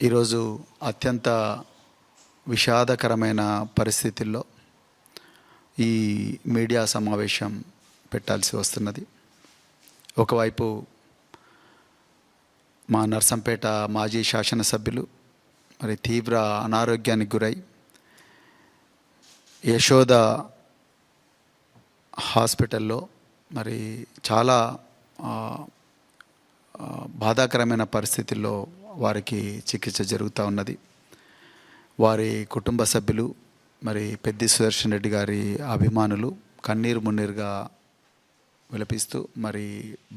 ఈరోజు అత్యంత విషాదకరమైన పరిస్థితుల్లో ఈ మీడియా సమావేశం పెట్టాల్సి వస్తున్నది. ఒకవైపు మా నర్సంపేట మాజీ శాసనసభ్యులు మరి తీవ్ర అనారోగ్యానికి గురై యశోద హాస్పిటల్లో మరి చాలా బాధాకరమైన పరిస్థితుల్లో వారికి చికిత్స జరుగుతూ ఉన్నది. వారి కుటుంబ సభ్యులు మరి పెద్ది సుదర్శన్ రెడ్డి గారి అభిమానులు కన్నీరు మున్నీరుగా విలపిస్తూ మరి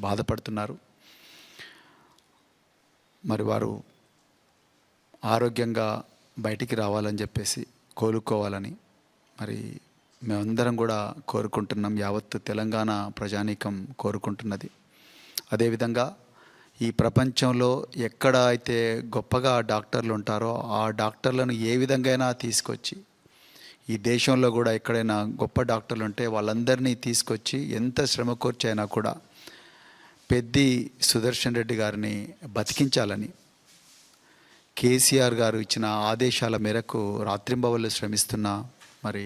బాధపడుతున్నారు. మరి వారు ఆరోగ్యంగా బయటికి రావాలని చెప్పేసి కోలుకోవాలని మరి మేమందరం కూడా కోరుకుంటున్నాం. యావత్తు తెలంగాణ ప్రజానీకం కోరుకుంటున్నది. అదేవిధంగా ఈ ప్రపంచంలో ఎక్కడ అయితే గొప్పగా డాక్టర్లు ఉంటారో ఆ డాక్టర్లను ఏ విధంగా తీసుకొచ్చి ఈ దేశంలో కూడా ఎక్కడైనా గొప్ప డాక్టర్లు ఉంటే వాళ్ళందరినీ తీసుకొచ్చి ఎంత శ్రమ కోర్చైనా కూడా పెద్ది సుదర్శన్ రెడ్డి గారిని బతికించాలని కేసీఆర్ గారు ఇచ్చిన ఆదేశాల మేరకు రాత్రింబవళ్ళు శ్రమిస్తున్న మరి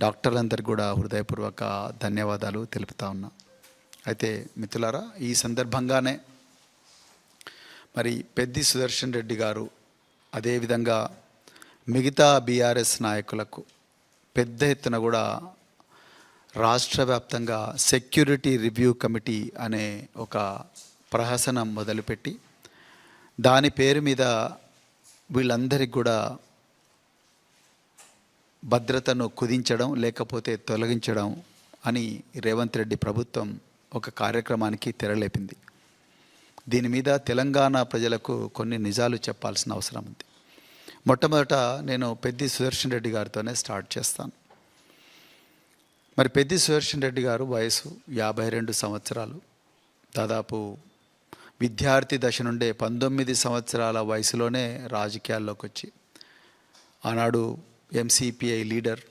డాక్టర్లందరికీ కూడా హృదయపూర్వక ధన్యవాదాలు తెలుపుతా ఉన్నా. అయితే మిత్రులారా, ఈ సందర్భంగానే మరి పెద్ది సుదర్శన్ రెడ్డి గారు అదేవిధంగా మిగతా బీఆర్ఎస్ నాయకులకు పెద్ద ఎత్తున కూడా రాష్ట్ర వ్యాప్తంగా సెక్యూరిటీ రివ్యూ కమిటీ అనే ఒక ప్రహసనం మొదలుపెట్టి దాని పేరు మీద వీళ్ళందరికీ కూడా భద్రతను కుదించడం లేకపోతే తొలగించడం అని రేవంత్ రెడ్డి ప్రభుత్వం ఒక కార్యక్రమానికి తెరలేపింది. దీని మీద తెలంగాణ ప్రజలకు కొన్ని నిజాలు చెప్పాల్సిన అవసరం ఉంది. మొట్టమొదట నేను పెద్ది సుదర్శన్ రెడ్డి గారితోనే స్టార్ట్ చేస్తాను. మరి పెద్ది సుదర్శన్ రెడ్డి గారు వయసు 52 సంవత్సరాలు. దాదాపు విద్యార్థి దశ నుండే 19 సంవత్సరాల వయసులోనే రాజకీయాల్లోకి వచ్చి ఆనాడు ఎంసీపీఐ లీడర్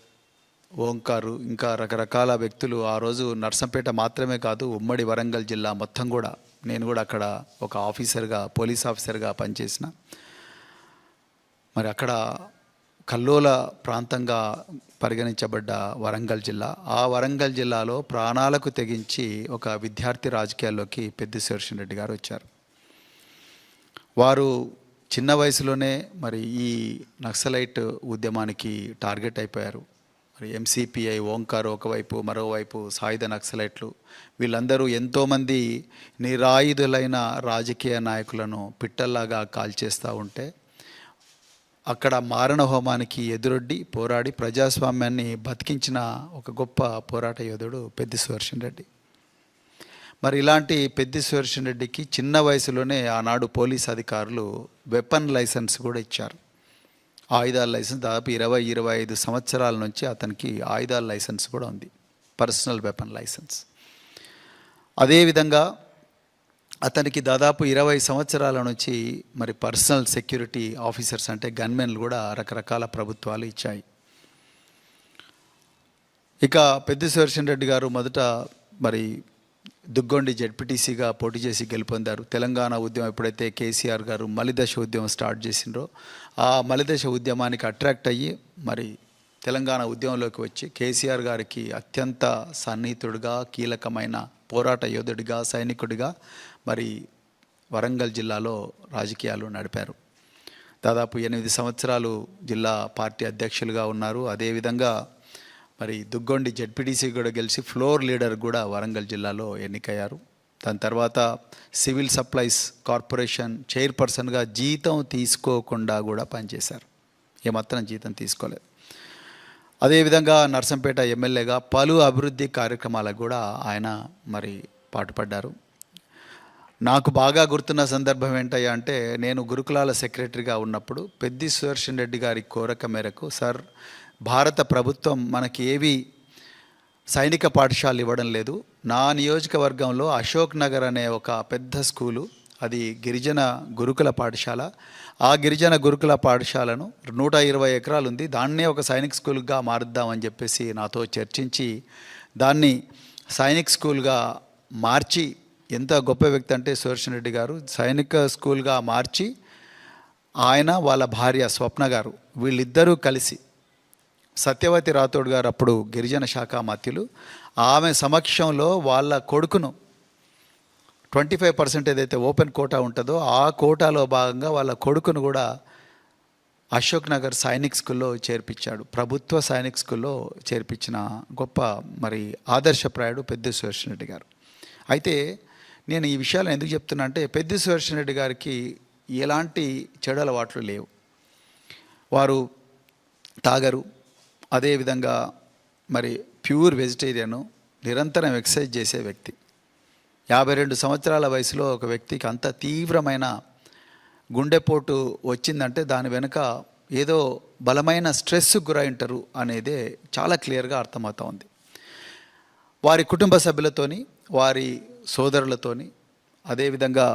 ఓంకారు ఇంకా రకరకాల వ్యక్తులు ఆ రోజు నర్సంపేట మాత్రమే కాదు ఉమ్మడి వరంగల్ జిల్లా మొత్తం కూడా, నేను కూడా అక్కడ ఒక ఆఫీసర్గా పోలీస్ ఆఫీసర్గా పనిచేసిన, మరి అక్కడ కల్లోల ప్రాంతంగా పరిగణించబడ్డ వరంగల్ జిల్లా, ఆ వరంగల్ జిల్లాలో ప్రాణాలకు తెగించి ఒక విద్యార్థి రాజకీయాల్లోకి పెద్ది సుదర్శన్ రెడ్డి గారు వచ్చారు. వారు చిన్న వయసులోనే మరి ఈ నక్సలైట్ ఉద్యమానికి టార్గెట్ అయిపోయారు. మరి ఎంసీపీఐ ఓంకార్ ఒకవైపు, మరోవైపు సాయుధ నక్సలైట్లు, వీళ్ళందరూ ఎంతోమంది నిరాయుధులైన రాజకీయ నాయకులను పిట్టల్లాగా కాల్చేస్తూ ఉంటే అక్కడ మారణ హోమానికి ఎదురొడ్డి పోరాడి ప్రజాస్వామ్యాన్ని బతికించిన ఒక గొప్ప పోరాట యోధుడు పెద్ది సుదర్శన్ రెడ్డి. మరి ఇలాంటి పెద్ది సుదర్శన్ రెడ్డికి చిన్న వయసులోనే ఆనాడు పోలీస్ అధికారులు వెపన్ లైసెన్స్ కూడా ఇచ్చారు. ఆయుధాల లైసెన్స్ దాదాపు 20-25 సంవత్సరాల నుంచి అతనికి ఆయుధాల లైసెన్స్ కూడా ఉంది, పర్సనల్ వెపన్ లైసెన్స్. అదేవిధంగా అతనికి దాదాపు 20 సంవత్సరాల నుంచి మరి పర్సనల్ సెక్యూరిటీ ఆఫీసర్స్ అంటే గన్మెన్లు కూడా రకరకాల ప్రభుత్వాలు ఇచ్చాయి. ఇక పెద్ది సుదర్శన్ రెడ్డి గారు మొదట మరి దుగ్గొండి జెడ్పీటీసీగా పోటీ చేసి గెలుపొందారు. తెలంగాణ ఉద్యమం ఎప్పుడైతే కేసీఆర్ గారు మలిదశ ఉద్యమం స్టార్ట్ చేసిండ్రో ఆ మలిదశ ఉద్యమానికి అట్రాక్ట్ అయ్యి మరి తెలంగాణ ఉద్యమంలోకి వచ్చి కేసీఆర్ గారికి అత్యంత సన్నిహితుడిగా, కీలకమైన పోరాట యోధుడిగా, సైనికుడిగా మరి వరంగల్ జిల్లాలో రాజకీయాలు నడిపారు. దాదాపు 8 సంవత్సరాలు జిల్లా పార్టీ అధ్యక్షులుగా ఉన్నారు. అదేవిధంగా మరి దుగ్గొండి జెడ్పీటీసీ కూడా గెలిచి ఫ్లోర్ లీడర్ కూడా వరంగల్ జిల్లాలో ఎన్నికయ్యారు. దాని తర్వాత సివిల్ సప్లైస్ కార్పొరేషన్ చైర్పర్సన్గా జీతం తీసుకోకుండా కూడా పనిచేశారు. ఏమాత్రం జీతం తీసుకోలేదు. అదేవిధంగా నర్సంపేట ఎమ్మెల్యేగా పలు అభివృద్ధి కార్యక్రమాలకు కూడా ఆయన మరి పాటుపడ్డారు. నాకు బాగా గుర్తున్న సందర్భం ఏంటయ్యా అంటే, నేను గురుకులాల సెక్రటరీగా ఉన్నప్పుడు పెద్ది సుదర్శన్ రెడ్డి గారి కోరిక మేరకు, సార్ భారత ప్రభుత్వం మనకి ఏవి సైనిక పాఠశాలలు ఇవ్వడం లేదు, నా నియోజకవర్గంలో అశోక్ నగర్ అనే ఒక పెద్ద స్కూలు, అది గిరిజన గురుకుల పాఠశాల, ఆ గిరిజన గురుకుల పాఠశాలను 120 ఎకరాలు ఉంది, దాన్నే ఒక సైనిక్ స్కూల్గా మారుద్దామని చెప్పేసి నాతో చర్చించి దాన్ని సైనిక్ స్కూల్గా మార్చి, ఎంత గొప్ప వ్యక్తి అంటే సుదర్శన్ రెడ్డి గారు, సైనిక స్కూల్గా మార్చి ఆయన వాళ్ళ భార్య స్వప్న గారు వీళ్ళిద్దరూ కలిసి సత్యవతి రాథోడ్ గారు అప్పుడు గిరిజన శాఖ మంత్రులు, ఆమె సమక్షంలో వాళ్ళ కొడుకును 25% ఏదైతే ఓపెన్ కోటా ఉంటుందో ఆ కోటాలో భాగంగా వాళ్ళ కొడుకును కూడా అశోక్ నగర్ సైనిక్ స్కూల్లో చేర్పించాడు. ప్రభుత్వ సైనిక్ స్కూల్లో చేర్పించిన గొప్ప మరి ఆదర్శప్రాయుడు పెద్ది సుదర్శన్ రెడ్డి గారు. అయితే నేను ఈ విషయాలు ఎందుకు చెప్తున్నా అంటే, పెద్ది సుదర్శన్ రెడ్డి గారికి ఎలాంటి చెడు అలవాట్లు లేవు. వారు తాగరు, అదేవిధంగా మరి ప్యూర్ వెజిటేరియను, నిరంతరం ఎక్సర్సైజ్ చేసే వ్యక్తి. 52 సంవత్సరాల వయసులో ఒక వ్యక్తికి అంత తీవ్రమైన గుండెపోటు వచ్చిందంటే దాని వెనుక ఏదో బలమైన స్ట్రెస్కు గురై ఉంటారు అనేదే చాలా క్లియర్గా అర్థమవుతూ ఉంది. వారి కుటుంబ సభ్యులతోని, వారి సోదరులతోని, అదేవిధంగా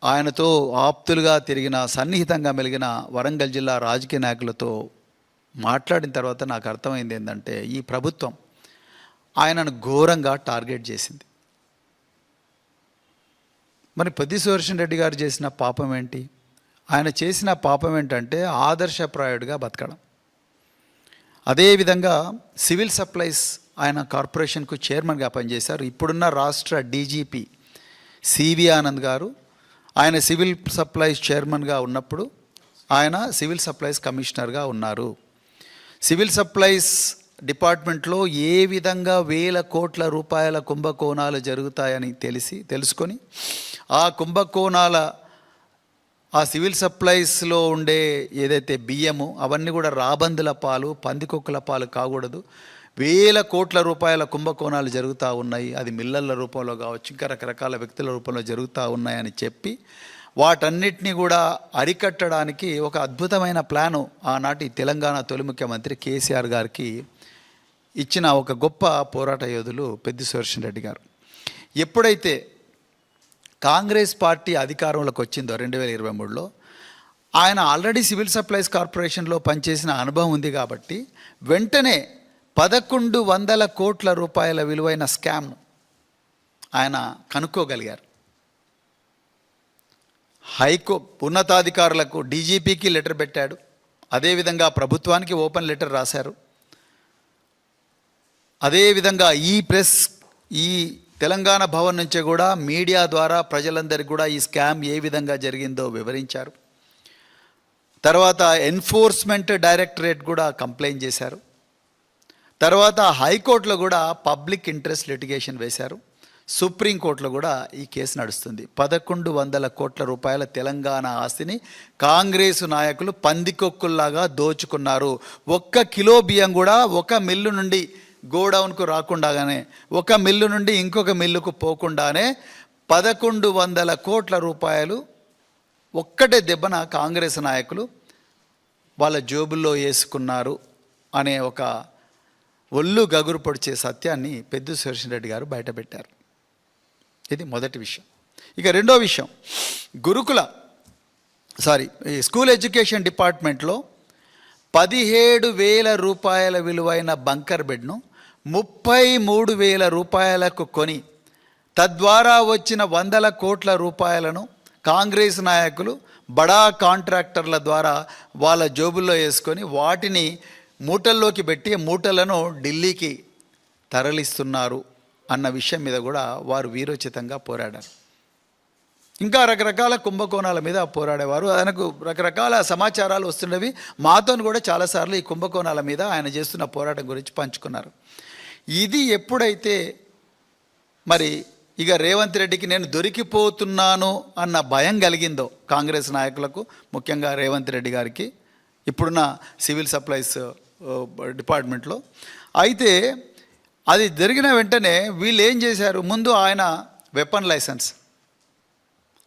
ఆయనతో ఆప్తులుగా తిరిగిన, సన్నిహితంగా మెలిగిన వరంగల్ జిల్లా రాజకీయ నాయకులతో మాట్లాడిన తర్వాత నాకు అర్థమైంది ఏంటంటే, ఈ ప్రభుత్వం ఆయనను ఘోరంగా టార్గెట్ చేసింది. మరి పెద్ది సుదర్శన్ రెడ్డి గారు చేసిన పాపం ఏంటి? ఆయన చేసిన పాపం ఏంటంటే ఆదర్శప్రాయుడిగా బతకడం. అదేవిధంగా సివిల్ సప్లైస్ ఆయన కార్పొరేషన్కు చైర్మన్గా పనిచేశారు. ఇప్పుడున్న రాష్ట్ర డీజీపీ సివి ఆనంద్ గారు ఆయన సివిల్ సప్లైస్ చైర్మన్గా ఉన్నప్పుడు ఆయన సివిల్ సప్లైస్ కమిషనర్గా ఉన్నారు. సివిల్ సప్లైస్ డిపార్ట్మెంట్లో ఏ విధంగా వేల కోట్ల రూపాయల కుంభకోణాలు జరుగుతాయని తెలుసుకొని ఆ కుంభకోణాల ఆ సివిల్ సప్లైస్లో ఉండే ఏదైతే బియ్యము అవన్నీ కూడా రాబందుల పాలు, పందికొక్కుల పాలు కాకూడదు. వేల కోట్ల రూపాయల కుంభకోణాలు జరుగుతూ ఉన్నాయి. అది మిల్లర్ల రూపంలో కావచ్చు, ఇంకా రకరకాల వ్యక్తుల రూపంలో జరుగుతూ ఉన్నాయని చెప్పి వాటన్నిటినీ కూడా అరికట్టడానికి ఒక అద్భుతమైన ప్లాను ఆనాటి తెలంగాణ తొలి ముఖ్యమంత్రి కేసీఆర్ గారికి ఇచ్చిన ఒక గొప్ప పోరాట యోధులు పెద్ది సుదర్శన్ రెడ్డి గారు. ఎప్పుడైతే కాంగ్రెస్ పార్టీ అధికారంలోకి వచ్చిందో 2023లో, ఆయన ఆల్రెడీ సివిల్ సప్లైస్ కార్పొరేషన్లో పనిచేసిన అనుభవం ఉంది కాబట్టి వెంటనే 1100 కోట్ల రూపాయల విలువైన స్కామ్ను ఆయన కనుక్కోగలిగారు. ఉన్నతాధికారులకు, డీజీపీకి లెటర్ పెట్టాడు. అదేవిధంగా ప్రభుత్వానికి ఓపెన్ లెటర్ రాశారు. అదేవిధంగా ఈ తెలంగాణ భవన్ నుంచి కూడా మీడియా ద్వారా ప్రజలందరికీ కూడా ఈ స్కామ్ ఏ విధంగా జరిగిందో వివరించారు. తర్వాత ఎన్ఫోర్స్మెంట్ డైరెక్టరేట్ కూడా కంప్లైంట్ చేశారు. తర్వాత హైకోర్టులో కూడా పబ్లిక్ ఇంట్రెస్ట్ లిటిగేషన్ వేశారు. సుప్రీంకోర్టులో కూడా ఈ కేసు నడుస్తుంది. 1100 కోట్ల రూపాయల తెలంగాణ ఆస్తిని కాంగ్రెసు నాయకులు పందికొక్కుల్లాగా దోచుకున్నారు. 1 కిలో బియ్యం కూడా ఒక మిల్లు నుండి గోడౌన్కు రాకుండానే, ఒక మిల్లు నుండి ఇంకొక మిల్లుకు పోకుండానే 1100 కోట్ల రూపాయలు ఒక్కటే దెబ్బన కాంగ్రెస్ నాయకులు వాళ్ళ జోబుల్లో వేసుకున్నారు అనే ఒక ఒళ్ళు గగురు పొడిచే సత్యాన్ని పెద్ది సుదర్శన్ రెడ్డి గారు బయటపెట్టారు. ఇది మొదటి విషయం. ఇక రెండో విషయం, ఈ స్కూల్ ఎడ్యుకేషన్ డిపార్ట్మెంట్లో 17,000 రూపాయల విలువైన బంకర్ బెడ్ను 33,000 రూపాయలకు కొని తద్వారా వచ్చిన 100 కోట్ల రూపాయలను కాంగ్రెస్ నాయకులు బడా కాంట్రాక్టర్ల ద్వారా వాళ్ళ జోబుల్లో వేసుకొని వాటిని మూటల్లోకి పెట్టి మూటలను ఢిల్లీకి తరలిస్తున్నారు అన్న విషయం మీద కూడా వారు వీరోచితంగా పోరాడారు. ఇంకా రకరకాల కుంభకోణాల మీద పోరాడేవారు. ఆయనకు రకరకాల సమాచారాలు వస్తున్నవి. మాతో కూడా చాలాసార్లు ఈ కుంభకోణాల మీద ఆయన చేస్తున్న పోరాటం గురించి పంచుకున్నారు. ఇది ఎప్పుడైతే మరి ఇక రేవంత్ రెడ్డికి నేను దొరికిపోతున్నాను అన్న భయం కలిగిందో కాంగ్రెస్ నాయకులకు, ముఖ్యంగా రేవంత్ రెడ్డి గారికి ఇప్పుడున్న సివిల్ సప్లైస్ డిపార్ట్మెంట్లో, అయితే అది జరిగిన వెంటనే వీళ్ళు ఏం చేశారు, ముందు ఆయన వెపన్ లైసెన్స్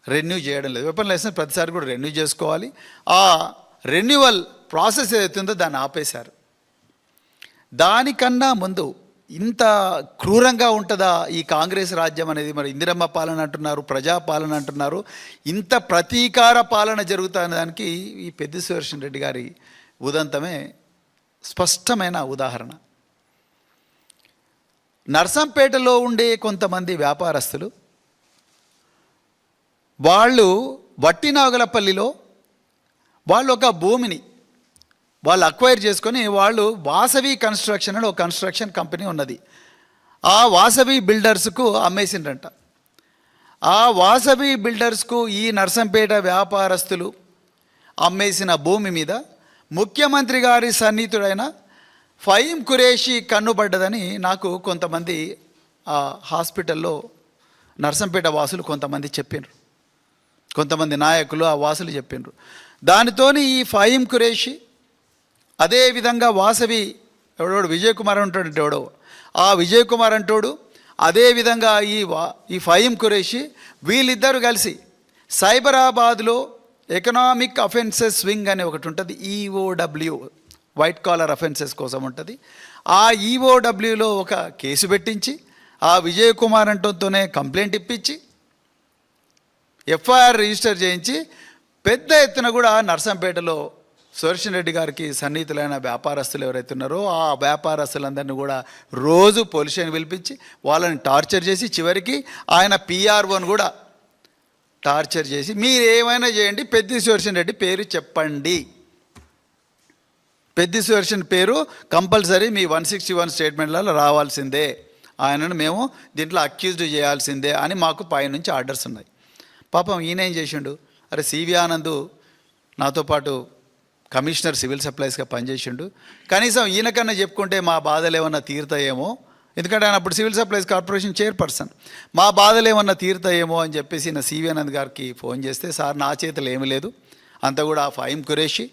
రెన్యూ చేయడం లేదు. వెపన్ లైసెన్స్ ప్రతిసారి కూడా రెన్యూ చేసుకోవాలి. ఆ రెన్యువల్ ప్రాసెస్ ఏదైతుందో దాన్ని ఆపేశారు. దానికన్నా ముందు ఇంత క్రూరంగా ఉంటుందా ఈ కాంగ్రెస్ రాజ్యం అనేది? మరి ఇందిరమ్మ పాలన అంటున్నారు, ప్రజాపాలన అంటున్నారు, ఇంత ప్రతీకార పాలన జరుగుతున్న దానికి ఈ పెద్ది సుదర్శన్ రెడ్డి గారి ఉదంతమే స్పష్టమైన ఉదాహరణ. నర్సంపేటలో ఉండే కొంతమంది వ్యాపారస్తులు వాళ్ళు వట్టినాగులపల్లిలో వాళ్ళు ఒక భూమిని వాళ్ళు అక్వైర్ చేసుకొని వాళ్ళు వాసవి కన్స్ట్రక్షన్ అని ఒక కన్స్ట్రక్షన్ కంపెనీ ఉన్నది, ఆ వాసవి బిల్డర్స్కు అమ్మేసిండ్రంట. ఆ వాసవి బిల్డర్స్కు ఈ నర్సంపేట వ్యాపారస్తులు అమ్మేసిన భూమి మీద ముఖ్యమంత్రి గారి సన్నిహితుడైన ఫహీం ఖురేషీ కన్నుపడ్డదని నాకు కొంతమంది హాస్పిటల్లో నర్సంపేట వాసులు కొంతమంది చెప్పినారు, కొంతమంది నాయకులు ఆ వాసులు చెప్పినారు. దానితోని ఈ ఫహీం ఖురేషీ అదేవిధంగా వాసవి ఎవడోడు విజయ్ కుమార్ అంటాడు ఎవడో, ఆ విజయ్ కుమార్ అంటోడు అదేవిధంగా ఈ ఫహీం ఖురేషీ వీళ్ళిద్దరూ కలిసి సైబరాబాద్లో ఎకనామిక్ అఫెన్సెస్ వింగ్ అనే ఒకటి ఉంటుంది, ఈఓడబ్ల్యూ, వైట్ కాలర్ అఫెన్సెస్ కోసం ఉంటుంది. ఆ ఈఓడబ్ల్యూలో ఒక కేసు పెట్టించి ఆ విజయ్ కుమార్ అంటోతోనే కంప్లైంట్ ఇప్పించి ఎఫ్ఐఆర్ రిజిస్టర్ చేయించి పెద్ద ఎత్తున కూడా నర్సంపేటలో సుదర్శన్ రెడ్డి గారికి సన్నిహితులైన వ్యాపారస్తులు ఎవరైతే ఉన్నారో ఆ వ్యాపారస్తులందరినీ కూడా రోజు పోలీస్ స్టేషన్ పిలిపించి వాళ్ళని టార్చర్ చేసి చివరికి ఆయన పిఆర్ఓని కూడా టార్చర్ చేసి మీరు ఏమైనా చేయండి పెద్ది సుదర్శన్ రెడ్డి పేరు చెప్పండి, పెద్ది సుదర్శన్ పేరు కంపల్సరీ మీ 161 స్టేట్మెంట్లలో రావాల్సిందే, ఆయనను మేము దీంట్లో అక్యూజ్డ్ చేయాల్సిందే అని మాకు పైనుంచి ఆర్డర్స్ ఉన్నాయి. పాపం ఈయన ఏం చేసిండు, అరే సివి ఆనంద్ నాతో పాటు కమిషనర్ సివిల్ సప్లైస్గా పనిచేసిండు, కనీసం ఈయనకన్నా చెప్పుకుంటే మా బాధలు ఏమన్నా తీరుతాయేమో, ఎందుకంటే ఆయన అప్పుడు సివిల్ సప్లైస్ కార్పొరేషన్ చైర్పర్సన్, మా బాధలు ఏమన్నా తీరుతాయేమో అని చెప్పేసి నా సివి ఆనంద్ గారికి ఫోన్ చేస్తే, సార్ నా చేతులు ఏమీ లేదు, అంతా కూడా ఫహీం ఖురేషీ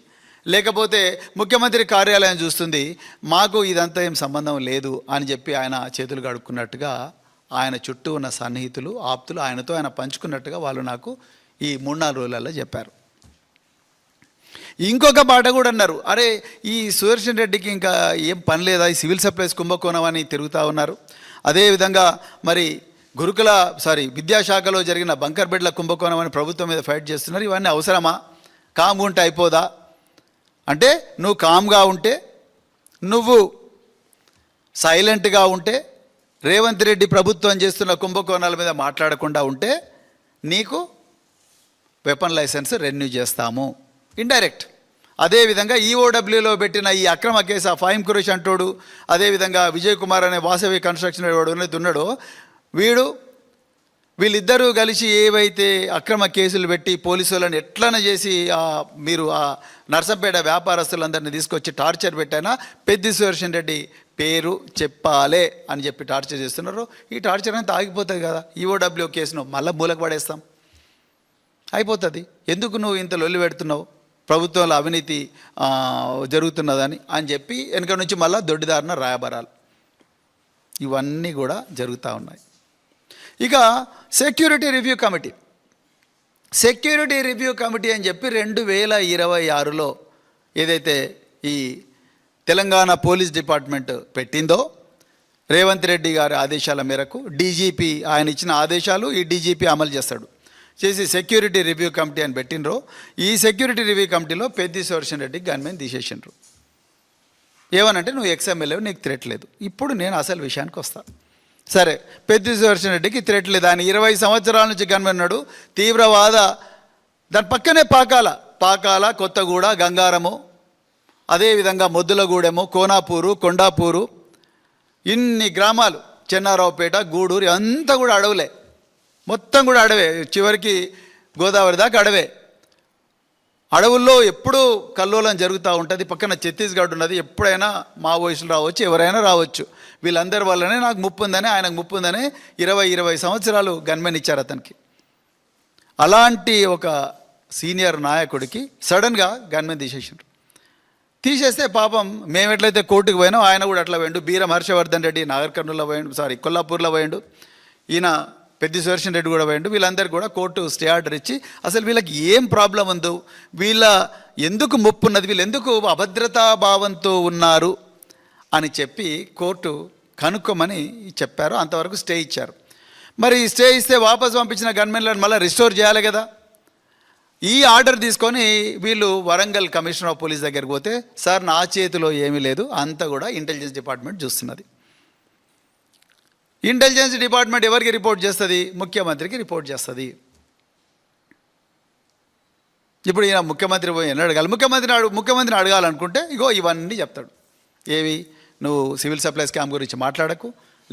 లేకపోతే ముఖ్యమంత్రి కార్యాలయం చూస్తుంది, మాకు ఇదంతా ఏం సంబంధం లేదు అని చెప్పి ఆయన చేతులు కడుక్కున్నట్టుగా ఆయన చుట్టూ ఉన్న సన్నిహితులు ఆప్తులు ఆయనతో ఆయన పంచుకున్నట్టుగా వాళ్ళు నాకు ఈ 3-4 రోజులలో చెప్పారు. ఇంకొక మాట కూడా అన్నారు, అరే ఈ సుదర్శన్ రెడ్డికి ఇంకా ఏం పని లేదా, ఈ సివిల్ సప్లైస్ కుంభకోణం అని తిరుగుతూ ఉన్నారు, అదేవిధంగా మరి విద్యాశాఖలో జరిగిన బంకర్ బెడ్ల కుంభకోణం అని ప్రభుత్వం మీద ఫైట్ చేస్తున్నారు, ఇవన్నీ అవసరమా, కామ్గా ఉంటే అయిపోదా అంటే, నువ్వు కామ్గా ఉంటే, నువ్వు సైలెంట్గా ఉంటే, రేవంత్ రెడ్డి ప్రభుత్వం చేస్తున్న కుంభకోణాల మీద మాట్లాడకుండా ఉంటే నీకు వెపన్ లైసెన్స్ రెన్యూ చేస్తాము ఇండైరెక్ట్. అదేవిధంగా ఈఓడబ్ల్యూలో పెట్టిన ఈ అక్రమ కేసు ఆ ఫహీం ఖురేషీ అంటోడు, అదేవిధంగా విజయ్ కుమార్ అనే వాసవి కన్స్ట్రక్షన్ వాడు ఉన్నాడో వీళ్ళిద్దరూ కలిసి ఏవైతే అక్రమ కేసులు పెట్టి పోలీసు వాళ్ళని ఎట్లన చేసి మీరు ఆ నర్సంపేట వ్యాపారస్తులందరినీ తీసుకొచ్చి టార్చర్ పెట్టైనా పెద్ది సుదర్శన్ రెడ్డి పేరు చెప్పాలే అని చెప్పి టార్చర్ చేస్తున్నారు. ఈ టార్చర్ అంతా ఆగిపోతుంది కదా, ఈఓడబ్ల్యూ కేసును మళ్ళీ మూలకు పడేస్తాం, అయిపోతుంది. ఎందుకు నువ్వు ఇంత లొల్లి పెడుతున్నావు, ప్రభుత్వంలో అవినీతి జరుగుతున్నదని అని చెప్పి వెనక నుంచి మళ్ళీ దొడ్డిదారిన రాయబారాలు ఇవన్నీ కూడా జరుగుతూ ఉన్నాయి. ఇక సెక్యూరిటీ రివ్యూ కమిటీ అని చెప్పి 2026లో ఏదైతే ఈ తెలంగాణ పోలీస్ డిపార్ట్మెంట్ పెట్టిందో, రేవంత్ రెడ్డి గారి ఆదేశాల మేరకు డీజీపీ ఆయన ఇచ్చిన ఆదేశాలు ఈ డీజీపీ అమలు చేసి సెక్యూరిటీ రివ్యూ కమిటీ అని పెట్టినరో, ఈ సెక్యూరిటీ రివ్యూ కమిటీలో పెద్ది సుదర్శన్ రెడ్డికి గన్మెన్ తీసేసిండ్రు. ఏమనంటే నువ్వు ఎక్స్ఎమ్మెల్యే, నీకు థ్రెట్ లేదు. ఇప్పుడు నేను అసలు విషయానికి వస్తాను. సరే, పెద్ది సుదర్శన్ రెడ్డికి థ్రెట్ లేదు, ఆయన 20 సంవత్సరాల నుంచి గన్మెన్ ఉన్నాడు, తీవ్రవాద, దాని పక్కనే పాకాల కొత్తగూడ, గంగారము, అదేవిధంగా మొద్దులగూడెము, కోనాపూరు, కొండాపూరు, ఇన్ని గ్రామాలు, చెన్నారావుపేట, గూడూరు అంతా కూడా అడవులే, మొత్తం కూడా అడవే, చివరికి గోదావరి దాకా అడవే. అడవుల్లో ఎప్పుడూ కల్లోలం జరుగుతూ ఉంటుంది. పక్కన ఛత్తీస్గఢ్ ఉన్నది, ఎప్పుడైనా మావోయిస్టులు రావచ్చు, ఎవరైనా రావచ్చు. వీళ్ళందరి వల్లనే నాకు ముప్పు ఉందని, ఆయనకు ముప్పు ఉందని 20 సంవత్సరాలు గన్మెన్ ఇచ్చారు అతనికి. అలాంటి ఒక సీనియర్ నాయకుడికి సడన్గా గన్మెన్ తీసేస్తే పాపం మేము ఎట్లయితే కోర్టుకు పోయినాం ఆయన కూడా అట్లా పోయిండు. బీరం హర్షవర్ధన్ రెడ్డి నాగర్ కర్నూలులో పోయిండు, కొల్లాపూర్లో పోయిండు, ఈయన పెద్ది సుదర్శన్ రెడ్డి కూడా పోయిండు. వీళ్ళందరికీ కూడా కోర్టు స్టే ఆర్డర్ ఇచ్చి అసలు వీళ్ళకి ఏం ప్రాబ్లం ఉందో, వీళ్ళ ఎందుకు ముప్పు ఉన్నది, వీళ్ళు ఎందుకు అభద్రతా భావంతో ఉన్నారు అని చెప్పి కోర్టు కనుక్కోమని చెప్పారు. అంతవరకు స్టే ఇచ్చారు. మరి స్టే ఇస్తే వాపస్ పంపించిన గన్మెన్లను మళ్ళీ రిస్టోర్ చేయాలి కదా. ఈ ఆర్డర్ తీసుకొని వీళ్ళు వరంగల్ కమిషనర్ ఆఫ్ పోలీస్ దగ్గరికి పోతే, సార్ నా చేతిలో ఏమీ లేదు, అంతా కూడా ఇంటెలిజెన్స్ డిపార్ట్మెంట్ చూస్తున్నది. ఇంటెలిజెన్స్ డిపార్ట్మెంట్ ఎవరికి రిపోర్ట్ చేస్తుంది? ముఖ్యమంత్రికి రిపోర్ట్ చేస్తుంది. ఇప్పుడు ఈయన ముఖ్యమంత్రి పోయి ఎన్ని అడగాలి? ముఖ్యమంత్రిని అడగాలనుకుంటే ఇగో ఇవన్నీ చెప్తాడు. ఏవి? నువ్వు సివిల్ సప్లై స్కామ్ గురించి మాట్లాడకు,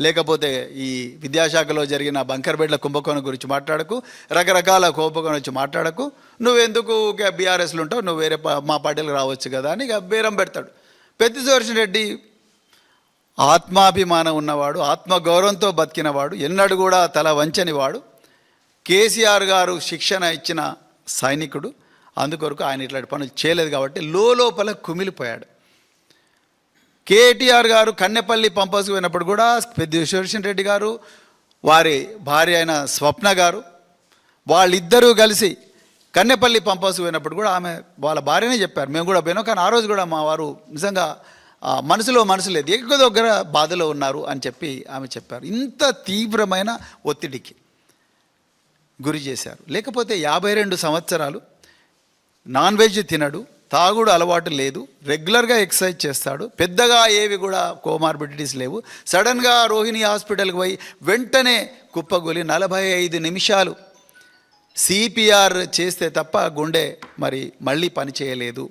లేకపోతే ఈ విద్యాశాఖలో జరిగిన బంకర్ బెడ్ల కుంభకోణం గురించి మాట్లాడకు, రకరకాల కుంభకోణం గురించి మాట్లాడకు, నువ్వెందుకు బీఆర్ఎస్లు ఉంటావు, నువ్వు వేరే మా పార్టీలకు రావచ్చు కదా అని ఇక బేరం పెడతాడు. పెద్ది సుదర్శన్ రెడ్డి ఆత్మాభిమానం ఉన్నవాడు, ఆత్మగౌరవంతో బతికినవాడు, ఎన్నడూ కూడా తల వంచని వాడు, కేసీఆర్ గారు శిక్షణ ఇచ్చిన సైనికుడు. అందుకొరకు ఆయన ఇట్లాంటి పనులు చేయలేదు కాబట్టి లోపల కుమిలిపోయాడు. కేటీఆర్ గారు కన్నెపల్లి పంపస్కు పోయినప్పుడు కూడా పెద్ది సుదర్శన్ రెడ్డి గారు, వారి భార్య అయిన స్వప్న గారు, వాళ్ళిద్దరూ కలిసి కన్నెపల్లి పంపస్కు పోయినప్పుడు కూడా ఆమె వాళ్ళ భార్యనే చెప్పారు, మేము కూడా పోయినాం, కానీ ఆ రోజు కూడా మా వారు నిజంగా మనసు లేదు, ఎక్కువ దగ్గర బాధలో ఉన్నారు అని చెప్పి ఆమె చెప్పారు. ఇంత తీవ్రమైన ఒత్తిడికి గురి చేశారు. లేకపోతే 52 సంవత్సరాలు నాన్ వెజ్ తినడు, తాగుడు అలవాటు లేదు, రెగ్యులర్గా ఎక్సర్సైజ్ చేస్తాడు, పెద్దగా ఏవి కూడా కోమార్బిడిటీస్ లేవు. సడన్గా రోహిణి హాస్పిటల్కి పోయి వెంటనే కుప్పగొలి 45 నిమిషాలు సిపిఆర్ చేస్తే తప్ప గుండె మళ్ళీ పని చేయలేదు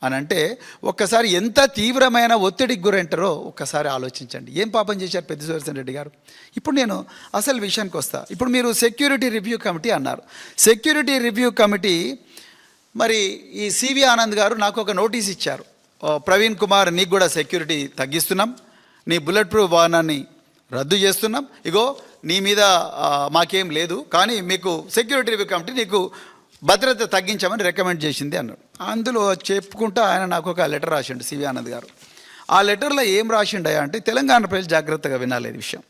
అని అంటే ఒక్కసారి ఎంత తీవ్రమైన ఒత్తిడికి గురంటారో ఒక్కసారి ఆలోచించండి. ఏం పాపం చేశారు పెద్ది సుదర్శన్ రెడ్డి గారు? ఇప్పుడు నేను అసలు విషయానికి వస్తా. ఇప్పుడు మీరు సెక్యూరిటీ రివ్యూ కమిటీ అన్నారు. సెక్యూరిటీ రివ్యూ కమిటీ ఈ సివి ఆనంద్ గారు నాకు ఒక నోటీస్ ఇచ్చారు, ప్రవీణ్ కుమార్ నీకు కూడా సెక్యూరిటీ తగ్గిస్తున్నాం, నీ బుల్లెట్ ప్రూఫ్ వాహనాన్ని రద్దు చేస్తున్నాం, ఇగో నీ మీద మాకేం లేదు, కానీ మీకు సెక్యూరిటీ రివ్యూ కమిటీ నీకు భద్రత తగ్గించామని రికమెండ్ చేసింది అన్నాడు. అందులో చెప్పుకుంటూ ఆయన నాకు ఒక లెటర్ రాసిండు సివి ఆనంద్ గారు. ఆ లెటర్లో ఏం రాసిండయా అంటే, తెలంగాణ ప్రజలు జాగ్రత్తగా వినాలి ఈ విషయం.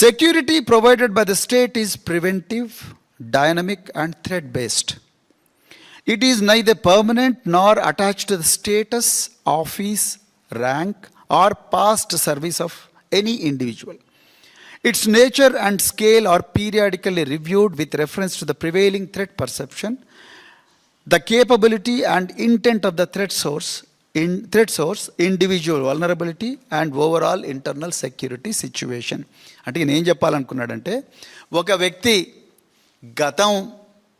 Security provided by the state is preventive, dynamic and threat based. It is neither permanent nor attached to the status, office, rank or past service of any individual. Its nature and scale are periodically reviewed with reference to the prevailing threat perception, the capability and intent of the threat source, individual vulnerability and overall internal security situation. అంటే నేను ఏం చెప్పాలనుకున్నాడంటే, ఒక వ్యక్తి గతం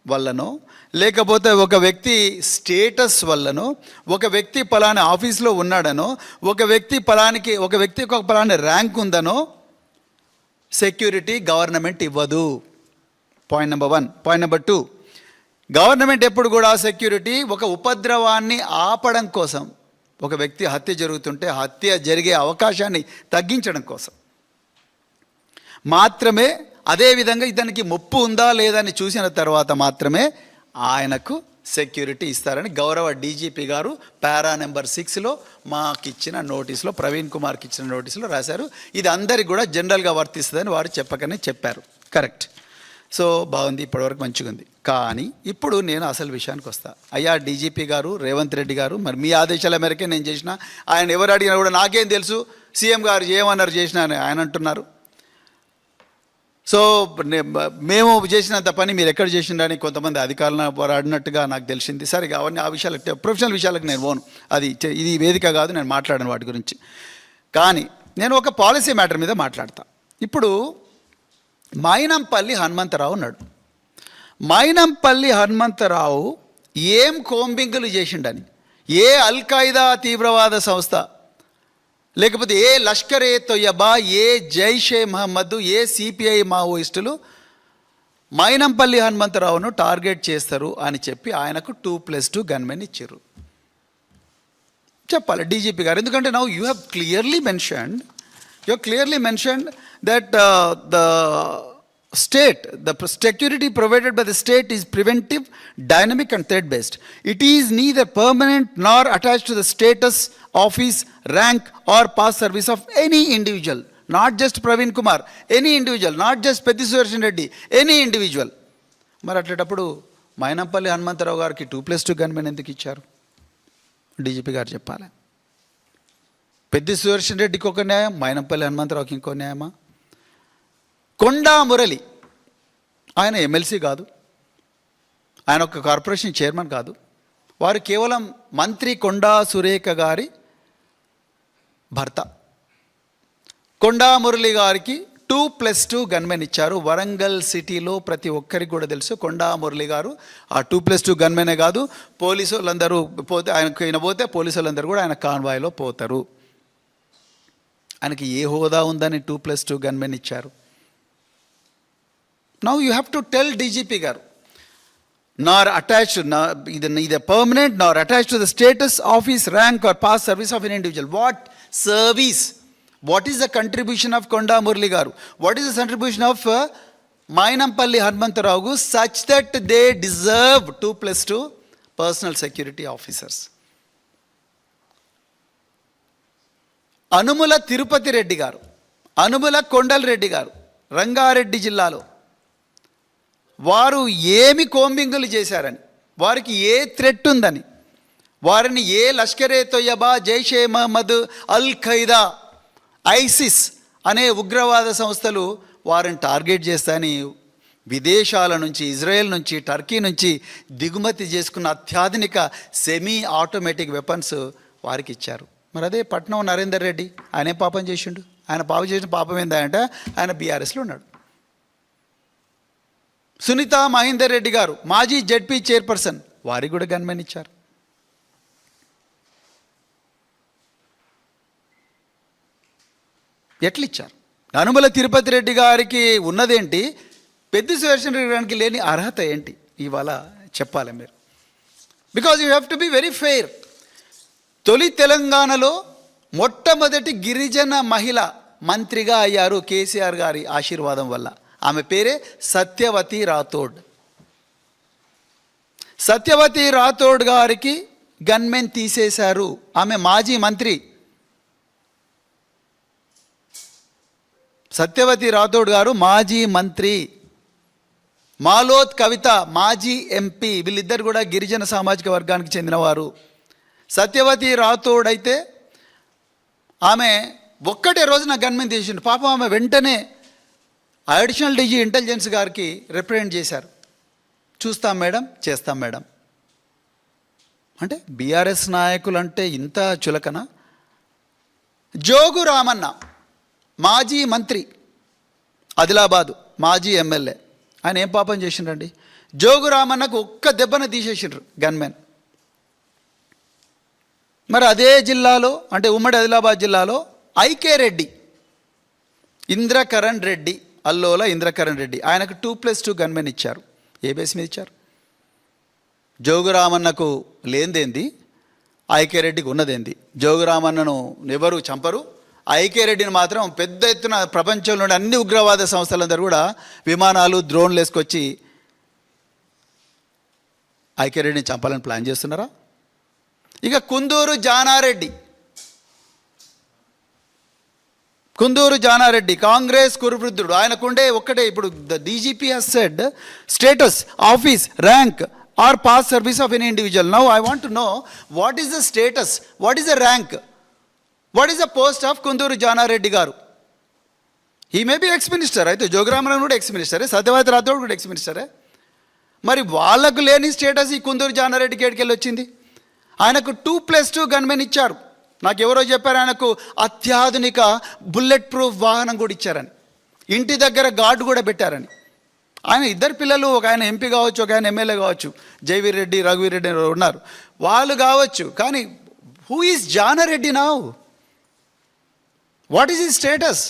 వల్లనో, లేకపోతే ఒక వ్యక్తి స్టేటస్ వల్లనో, ఒక వ్యక్తి పలానా ఆఫీస్లో ఉన్నాడనో, ఒక వ్యక్తికి ఒక పలానా ర్యాంక్ ఉందనో సెక్యూరిటీ గవర్నమెంట్ ఇవ్వదు. Point number 1. Point number 2, government ఎప్పుడు కూడా సెక్యూరిటీ ఒక ఉపద్రవాన్ని ఆపడం కోసం, ఒక వ్యక్తి హత్య జరుగుతుంటే హత్య జరిగే అవకాశాన్ని తగ్గించడం కోసం మాత్రమే, అదేవిధంగా ఇతనికి ముప్పు ఉందా లేదని చూసిన తర్వాత మాత్రమే ఆయనకు సెక్యూరిటీ ఇస్తారని గౌరవ డీజీపీ గారు పారా నెంబర్ 6లో మాకిచ్చిన నోటీసులో, ప్రవీణ్ కుమార్కి ఇచ్చిన నోటీసులో రాశారు. ఇది అందరికి కూడా జనరల్గా వర్తిస్తుందని వారు చెప్పకనే చెప్పారు. కరెక్ట్. సో బాగుంది, ఇప్పటివరకు మంచిగా ఉంది. కానీ ఇప్పుడు నేను అసలు విషయానికి వస్తా. అయ్యా డీజీపీ గారు, రేవంత్ రెడ్డి గారు, మీ ఆదేశాల మేరకే నేను చేసిన, ఆయన ఎవరు అడిగినా కూడా నాకేం తెలుసు, సీఎం గారు ఏమన్నారు చేసినా అని ఆయన అంటున్నారు. సో మేము చేసినంత పని మీరు ఎక్కడ చేసిండని కొంతమంది అధికారులను పోరాడినట్టుగా నాకు తెలిసింది. సరే, అవన్నీ ఆ విషయాలకు, ప్రొఫెషనల్ విషయాలకు నేను పోను, ఇది వేదిక కాదు, నేను మాట్లాడను వాటి గురించి. కానీ నేను ఒక పాలసీ మ్యాటర్ మీద మాట్లాడతా. ఇప్పుడు మైనంపల్లి హనుమంతరావు ఉన్నాడు. మైనంపల్లి హనుమంతరావు ఏం కోంబింగులు చేసిండని, ఏ అల్ఖాయిదా తీవ్రవాద సంస్థ, లేకపోతే ఏ లష్కరే తొయ్యబా, ఏ జైషే మహమ్మద్, ఏ సిపిఐ మావోయిస్టులు మైనంపల్లి హనుమంతరావును టార్గెట్ చేస్తారు అని చెప్పి ఆయనకు 2+2 గన్మెన్ ఇచ్చారు. చెప్పాలి డీజీపీ గారు, ఎందుకంటే now you have clearly mentioned that the state, the security provided by the state is preventive, dynamic and threat based. It is neither permanent nor attached to the status, office, rank or past service of any individual, not just Praveen Kumar, any individual, not just Peddi Sudarshan Reddy, any individual. మరి అట్లేటప్పుడు మైనంపల్లి హనుమంతరావు గారికి 2+2 gunmen ఎందుకు ఇచ్చారు? DGP గారు చెప్పాలి. పెద్ది సుదర్శన్ రెడ్డికి ఒక న్యాయం, మైనంపల్లి హనుమంతరావుకి ఇంకో న్యాయమా? కొండా మురళి, ఆయన ఎమ్మెల్సీ కాదు, ఆయన ఒక కార్పొరేషన్ చైర్మన్ కాదు, వారు కేవలం మంత్రి కొండా సురేఖ గారి భర్త. కొండా మురళి గారికి 2+2 గన్మెన్ ఇచ్చారు. వరంగల్ సిటీలో ప్రతి ఒక్కరికి కూడా తెలుసు. కొండా మురళి గారు ఆ 2+2 గన్మెనే కాదు, పోలీసు వాళ్ళందరూ పోతే ఆయనకు పోతే పోలీసు వాళ్ళందరూ కూడా ఆయన కాన్వాయ్లో పోతారు. ఆయనకి ఏ హోదా ఉందని 2+2 గన్మెన్ ఇచ్చారు? Now you have to tell DGP గారు, నార్ attached neither permanent nor attached to the status, office, rank or past service of an individual. What service? What is the contribution of Konda Murli garu? What is the contribution of Mainampalli Hanumantarao such that they deserve 2+2 personal security officers? Anumula Tirupati Reddy గారు, అనుముల కొండల్ రెడ్డి గారు రంగారెడ్డి జిల్లాలో వారు ఏమి కోంబింగులు చేశారని, వారికి ఏ threat ఉందని, వారిని ఏ లష్కరే తొయ్యబా, జైషే మహమ్మద్, అల్ Qaeda, ISIS అనే ఉగ్రవాద సంస్థలు వారిని టార్గెట్ చేస్తాయని విదేశాల నుంచి, ఇజ్రాయెల్ నుంచి, టర్కీ నుంచి దిగుమతి చేసుకున్న అత్యాధునిక సెమీ ఆటోమేటిక్ వెపన్స్ వారికి ఇచ్చారు. మరి అదే పట్నం నరేందర్ రెడ్డి ఆయనే పాపం చేసిండు. ఆయన పాపం చేసిన పాపం ఏంటంటే ఆయన బీఆర్ఎస్లో ఉన్నాడు. సునీత మహేందర్ రెడ్డి గారు మాజీ జెడ్పీ చైర్పర్సన్, వారికి కూడా గన్మెన్ ఇచ్చారు. ఎట్లిచ్చారు? అనుమల తిరుపతి రెడ్డి గారికి ఉన్నదేంటి, పెద్ద సుదర్శన్ రెడ్డి గారికి లేని అర్హత ఏంటి ఇవాళ చెప్పాలి మీరు. Because you have to be very fair. తొలి తెలంగాణలో మొట్టమొదటి గిరిజన మహిళ మంత్రిగా అయ్యారు కేసీఆర్ గారి ఆశీర్వాదం వల్ల. ఆమె పేరే సత్యవతి రాథోడ్. సత్యవతి రాథోడ్ గారికి గన్మెన్ తీసేశారు. ఆమె మాజీ మంత్రి. సత్యవతి రాథోడ్ గారు మాజీ మంత్రి. మాలోత్ కవిత మాజీ ఎంపీ. వీళ్ళిద్దరు కూడా గిరిజన సామాజిక వర్గానికి చెందినవారు. సత్యవతి రాథోడ్ అయితే ఆమె ఒక్కటే రోజున గన్మెన్ తీసిండు. పాపం ఆమె వెంటనే అడిషనల్ డీజీ ఇంటెలిజెన్స్ గారికి రిప్రజెంట్ చేశారు. చూస్తాం మేడం, చేస్తాం మేడం అంటే బీఆర్ఎస్ నాయకులు అంటే ఇంత చులకన. జోగు రామన్న మాజీ మంత్రి, ఆదిలాబాదు మాజీ ఎమ్మెల్యే, ఆయన ఏం పాపం చేసిండ్రండి? జోగు రామన్నకు ఒక్క దెబ్బన తీసేసిండ్రు గన్మెన్. మరి అదే జిల్లాలో అంటే ఉమ్మడి ఆదిలాబాద్ జిల్లాలో ఐకే రెడ్డి, ఇంద్రకరణ్ రెడ్డి, అల్లోల ఇంద్రకరణ్ రెడ్డి, ఆయనకు 2+2 గన్మెన్ ఇచ్చారు. ఏ బేస్ మీద ఇచ్చారు? జోగురామన్నకు లేనిదేంది, ఐకే రెడ్డికి ఉన్నదేంది? జోగురామన్నను ఎవరు చంపరు, ఐకే రెడ్డిని మాత్రం పెద్ద ఎత్తున ప్రపంచంలోని అన్ని ఉగ్రవాద సంస్థలందరూ కూడా విమానాలు, డ్రోన్లు వేసుకొచ్చి ఐకే రెడ్డిని చంపాలని ప్లాన్ చేస్తున్నారా? ఇక కుందూరు జానారెడ్డి కాంగ్రెస్ కురువృద్ధుడు. ఆయనకుండే ఒక్కటే, ఇప్పుడు the DGP has said status, office, rank or pass service of any individual. Now I want to know what is the status, what is the rank, what is the post of Kunduru Janareddy garu. He may be ex minister. అయితే జోగురామన్ కూడా X మినిస్టరే, Satyavathi Rathod కూడా X మినిస్టరే. మరి వాళ్ళకు లేని status ఈ కుందూరు జానారెడ్డికి ఎక్కడికెళ్ళి వచ్చింది? ఆయనకు 2+2 గన్మెన్ ఇచ్చారు. నాకు ఎవరో చెప్పారు ఆయనకు అత్యాధునిక బుల్లెట్ ప్రూఫ్ వాహనం కూడా ఇచ్చారని, ఇంటి దగ్గర గార్డు కూడా పెట్టారని. ఆయన ఇద్దరు పిల్లలు, ఒక ఆయన ఎంపీ కావచ్చు, ఒక ఆయన ఎమ్మెల్యే కావచ్చు, జైవీర్ రెడ్డి, రఘువీర్ రెడ్డి ఉన్నారు, వాళ్ళు కావచ్చు. కానీ who is Jana Reddy now? What is his status?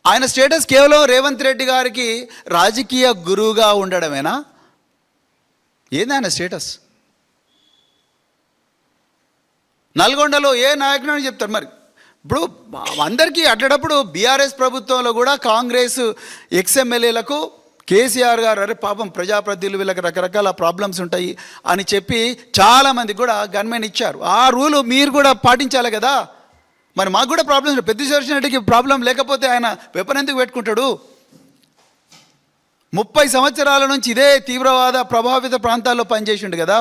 ఆయన స్టేటస్ కేవలం రేవంత్ రెడ్డి గారికి రాజకీయ గురువుగా ఉండడమేనా? ఏంది ఆయన స్టేటస్? నల్గొండలో ఏ నాయకుడు అని చెప్తారు. మరి ఇప్పుడు అందరికీ అడ్డప్పుడు బీఆర్ఎస్ ప్రభుత్వంలో కూడా కాంగ్రెస్ ఎక్స్ఎమ్మెల్యేలకు కేసీఆర్ గారు అరే పాపం ప్రజాప్రతినిధులు వీళ్ళకి రకరకాల ప్రాబ్లమ్స్ ఉంటాయి అని చెప్పి చాలామంది కూడా గన్మెన్ ఇచ్చారు. ఆ రూలు మీరు కూడా పాటించాలి కదా. మరి మాకు కూడా ప్రాబ్లమ్స్, పెద్ద సుదర్శన్ రెడ్డికి ప్రాబ్లం లేకపోతే ఆయన వెపన్ ఎందుకు పెట్టుకుంటాడు? 30 సంవత్సరాల నుంచి ఇదే తీవ్రవాద ప్రభావిత ప్రాంతాల్లో పనిచేసిండు కదా.